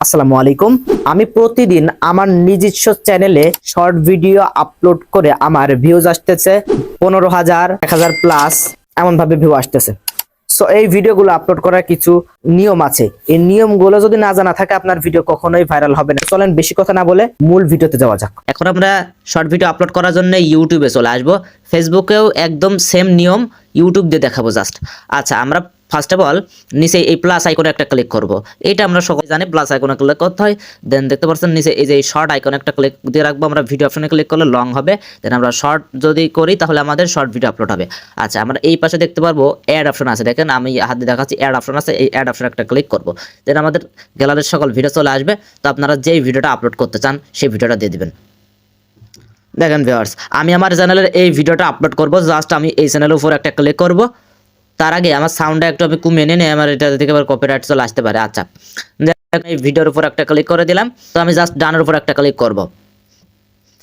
আসসালামু আলাইকুম। আমি প্রতিদিন আমার নিজস্ব চ্যানেলে শর্ট ভিডিও আপলোড করে আমার ভিউজ আসতেছে 15,000 1000 প্লাস এমন ভাবে ভিউ আসতেছে। সো এই ভিডিওগুলো আপলোড করার কিছু নিয়ম আছে। এই নিয়মগুলো যদি না জানা থাকে আপনার ভিডিও কখনোই ভাইরাল হবে না। চলেন বেশি কথা না বলে মূল ভিডিওতে যাওয়া যাক। এখন আমরা শর্ট ভিডিও আপলোড করার জন্য ইউটিউবে চলে আসবো। ফেসবুকেও একদম সেম নিয়ম ইউটিউব দিয়ে দেখাবো জাস্ট। আচ্ছা, আমরা ফার্স্ট অফ অল নিচে এই প্লাস আইকনে একটা ক্লিক করব। এইটা আমরা সকলে জানি, প্লাস আইকনে ক্লিক করতে হয়। দেন দেখতে পাচ্ছেন নিচে এই যে শর্ট আইকনে একটা ক্লিক দিয়ে রাখবো। আমরা ভিডিও অপশনে ক্লিক করলে লং হবে। দেন আমরা শর্ট যদি করি তাহলে আমাদের শর্ট ভিডিও আপলোড হবে। আচ্ছা, আমরা এই পাশে দেখতে পারবো অ্যাড অপশন আছে। দেখেন আমি হাত দিয়ে দেখাচ্ছি, অ্যাড অপশন আছে। এই অ্যাড অপশনে একটা ক্লিক করব। দেন আমাদের গ্যালারির সকল ভিডিও চলে আসবে। তো আপনারা যেই ভিডিওটা আপলোড করতে চান সেই ভিডিওটা দিয়ে দিবেন। দেখেন ভিউয়ার্স, আমি আমার চ্যানেলের এই ভিডিওটা আপলোড করব। জাস্ট আমি এই চ্যানেলের উপর একটা ক্লিক করব। তার আগে আমার সাউন্ডটা একটু আমি কমিয়ে নিয়ে আমার এটা থেকে আবার কপিরাইট চলে আসতে পারে। আচ্ছা, এই ভিডিওর উপর একটা ক্লিক করে দিলাম। তো আমি জাস্ট ডানের উপর একটা ক্লিক করব।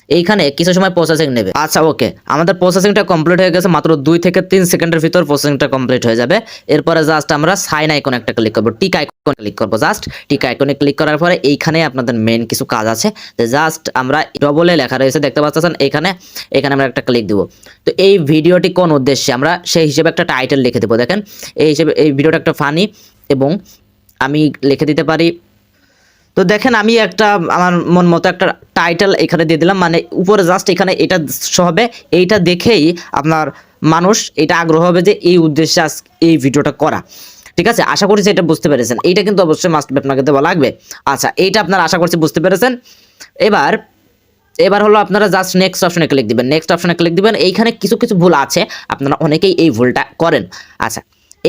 এইখানে কিছু সময় প্রসেসিং নেবে। আচ্ছা ওকে, আমাদের প্রসেসিংটা কমপ্লিট হয়ে গেছে। মাত্র 2 থেকে 3 সেকেন্ডের ভিতর প্রসেসিংটা কমপ্লিট হয়ে যাবে। এরপরে জাস্ট আমরা সাইন আইকনে একটা ক্লিক করব, টিক আইকনে ক্লিক করব। জাস্ট টিক আইকনে ক্লিক করার পরে এইখানে আপনাদের মেন কিছু কাজ আছে। জাস্ট আমরা ডবল এ লেখা রয়েছে দেখতে পাচ্ছেন, এখানে আমরা একটা ক্লিক দিব। তো এই ভিডিওটি কোন উদ্দেশ্যে, আমরা সেই হিসেবে একটা টাইটেল লিখে দেবো। দেখেন এই হিসেবে এই ভিডিওটা একটা ফানি, এবং আমি লিখে দিতে পারি। তো দেখেন আমি একটা আমার মন মতো একটা টাইটেল এখানে দিয়ে দিলাম, মানে উপরে জাস্ট এখানে এটা হবে। এইটা দেখেই আপনার মানুষ এটা আগ্রহ হবে যে এই উদ্দেশ্যে এই ভিডিওটা করা। ঠিক আছে, আশা করছি এটা বুঝতে পেরেছেন। এইটা কিন্তু অবশ্যই মাস্ট বি আপনাকে দেওয়া লাগবে। আচ্ছা, এইটা আপনারা আশা করছি বুঝতে পেরেছেন। এবার হলো আপনারা জাস্ট নেক্সট অপশনে ক্লিক দিবেন। নেক্সট অপশনে ক্লিক দিবেন। এইখানে কিছু কিছু ভুল আছে, আপনারা অনেকেই এই ভুলটা করেন। আচ্ছা,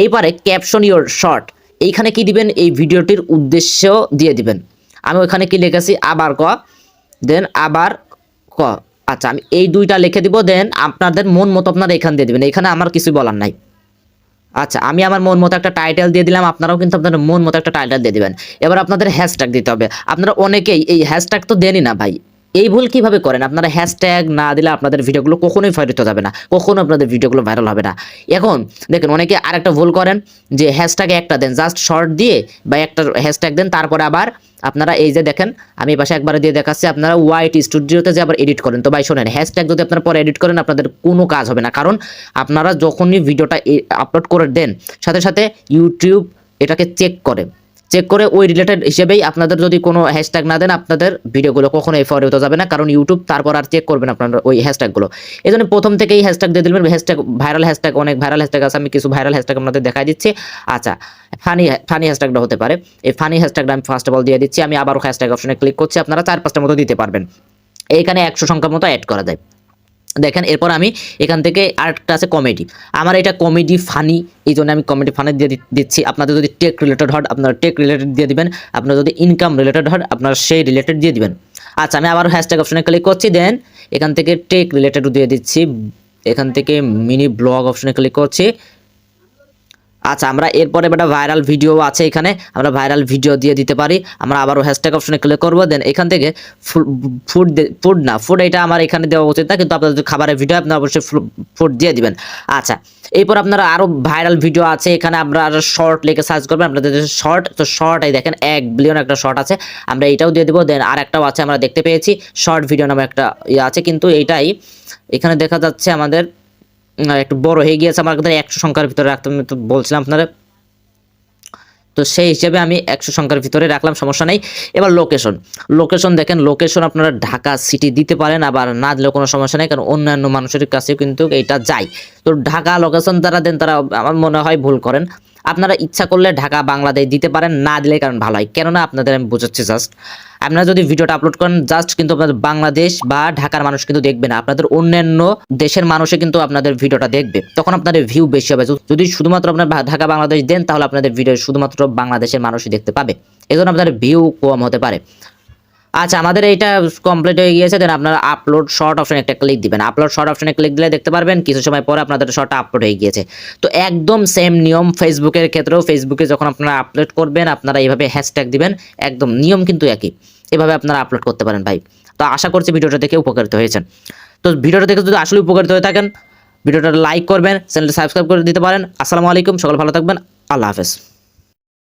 এইবারে ক্যাপশন ইওর শর্ট, এইখানে কি দিবেন, এই ভিডিওটির উদ্দেশ্য দিয়ে দিবেন। আমি ওখানে কি লিখেছি, আবার ক, দেন আবার ক। আচ্ছা, আমি এই দুইটা লিখে দিব। দেন আপনাদের মন মতো আপনারা এখান দিয়ে দিবেন। এখানে আমার কিছু বলার নাই। আচ্ছা, আমি আমার মন মতো একটা টাইটেল দিয়ে দিলাম। আপনারাও কিন্তু আপনাদের মন মতো একটা টাইটেল দিয়ে দিবেন। এবার আপনাদের হ্যাশট্যাগ দিতে হবে। আপনারা অনেকেই এই হ্যাশট্যাগ তো দেনই না ভাই। এই ভুল কিভাবে করেন, আপনারা হ্যাশট্যাগ না দিলে আপনাদের ভিডিওগুলো কখনোই ভাইরাল যাবে না, কখনো আপনাদের ভিডিওগুলো ভাইরাল হবে না। এখন দেখেন অনেকে আরেকটা ভুল করেন যে হ্যাশট্যাগ একটা দেন, জাস্ট শর্ট দিয়ে বা একটা হ্যাশট্যাগ দেন, তারপরে আবার আপনারা এই যে দেখেন আমি এই পাশে একবার দিয়ে দেখাচ্ছি, আপনারা ওয়াইট স্টুডিওতে যে আবার এডিট করেন। তো ভাই শোনেন, হ্যাশট্যাগ যদি আপনারা পরে এডিট করেন আপনাদের কোনো কাজ হবে না। কারণ আপনারা যখনই ভিডিওটা আপলোড করে দেন সাথে সাথে ইউটিউব এটাকে চেক করে ওই রিলেটেড হিসেবেই আপনাদের যদি কোনো হ্যাশট্যাগ না দেন আপনাদের ভিডিওগুলো কখনো ফরওয়ার্ড হতে যাবে না। কারণ ইউটিউব তারপর আর চেক করবেন আপনারা ওই হ্যাশট্যাগুলো। এই জন্য প্রথম থেকেই হ্যাশট্যাগ দিয়ে দিবেন। হ্যাশট্যাগ ভাইরাল হ্যাশট্যাগ, অনেক ভাইরাল হ্যাশট্যাগ আছে, আমি কিছু ভাইরাল হ্যাশট্যাগ আপনাদের দেখাই দিচ্ছি। আচ্ছা, ফানি হ্যাশট্যাগটা হতে পারে। এই ফানি হ্যাশট্যাগটা আমি ফার্স্ট অফ অল দিয়ে দিচ্ছি। আমি আবারও হ্যাশট্যাগ অপশনে ক্লিক করছি। আপনারা 4-5টার মতো দিতে পারবেন। এইখানে 100 সংখ্যার মতো অ্যাড করা যায়। দেখেন এরপর আমি এখান থেকে আরেকটা আছে কমেডি। আমার এটা কমেডি ফানি, এই জন্য আমি কমেডি ফানি দিয়ে দিচ্ছি। আপনাদের যদি টেক রিলেটেড হয় আপনারা টেক রিলেটেড দিয়ে দিবেন। আপনার যদি ইনকাম রিলেটেড হয় আপনারা সেই রিলেটেড দিয়ে দিবেন। আচ্ছা, আমি আবার হ্যাশট্যাগ অপশনে ক্লিক করছি। দেন এখান থেকে টেক রিলেটেড দিয়ে দিচ্ছি। এখান থেকে মিনি ব্লগ অপশনে ক্লিক করছি। আচ্ছা, আমরা এরপরে একটা ভাইরাল ভিডিও আছে, এখানে আমরা ভাইরাল ভিডিও দিয়ে দিতে পারি। আমরা আবারও হ্যাশট্যাগ অপশনে ক্লিক করব। দেন এখান থেকে ফুড এটা আমার এখানে দেওয়া উচিত না, কিন্তু আপনাদের যদি খাবারের ভিডিও আপনারা অবশ্যই ফুড দিয়ে দিবেন। আচ্ছা, এরপর আপনারা আরও ভাইরাল ভিডিও আছে, এখানে আমরা শর্ট লিখে সার্চ করবেন। আপনাদের শর্ট, তো শর্ট এই দেখেন 1 বিলিয়ন একটা শর্ট আছে, আমরা এইটাও দিয়ে দেবো। দেন আর একটাও আছে, আমরা দেখতে পেয়েছি শর্ট ভিডিও নামে একটা ইয়ে আছে, কিন্তু এইটাই এখানে দেখা যাচ্ছে আমাদের একটু বড় হয়ে গিয়েছে। আমার কাছে 100 সংখ্যার ভিতরে রাখতে আমি তো বলছিলাম আপনারা, তো সেই হিসেবে আমি 100 সংখ্যার ভিতরে রাখলাম, সমস্যা নেই। এবার লোকেশন দেখেন, লোকেশন আপনারা ঢাকা সিটি দিতে পারেন, আবার না দিলেও কোনো সমস্যা নেই, কারণ অন্যান্য মানুষের কাছেও কিন্তু এইটা যায়। তো ঢাকা লোকেশন তারা দেন, তারা আমার মনে হয় ভুল করেন। আপনারা ইচ্ছা করলে ঢাকা বাংলাদেশ দিতে পারেন, না দিলে কারণ ভালো হয়। কেননা আপনাদের আমি বুঝাচ্ছি, জাস্ট আপনারা যদি ভিডিওটা আপলোড করেন জাস্ট কিন্তু আপনাদের বাংলাদেশ বা ঢাকার মানুষ কিন্তু দেখবে না, আপনাদের অন্যান্য দেশের মানুষে কিন্তু আপনাদের ভিডিওটা দেখবে, তখন আপনাদের ভিউ বেশি হবে। যদি শুধুমাত্র আপনার ঢাকা বাংলাদেশ দেন তাহলে আপনাদের ভিডিও শুধুমাত্র বাংলাদেশের মানুষই দেখতে পাবে, এজন্য আপনাদের ভিউ কম হতে পারে। আচ্ছা, আমাদের এইটা কমপ্লিট হয়ে গিয়েছে। দেন আপনারা আপলোড শর্ট অপশনে একটা ক্লিক দিবেন। আপলোড শর্ট অপশনে ক্লিক দিলে দেখতে পারবেন কিছু সময় পরে আপনাদের শর্টটা আপলোড হয়ে গিয়েছে। তো একদম সেম নিয়ম ফেসবুকের ক্ষেত্রেও, ফেসবুকে যখন আপনারা আপলোড করবেন আপনারা এইভাবে হ্যাশট্যাগ দিবেন, একদম নিয়ম কিন্তু একই। এভাবে আপনারা আপলোড করতে পারেন ভাই। তো আশা করছি ভিডিওটা দেখে উপকারিত হয়েছেন। তো ভিডিওটা দেখে যদি আসলে উপকারিত হয়ে থাকেন ভিডিওটা লাইক করবেন, চ্যানেলটা সাবস্ক্রাইব করে দিতে পারেন। আসসালামু আলাইকুম, সকল ভালো থাকবেন, আল্লাহ হাফেজ।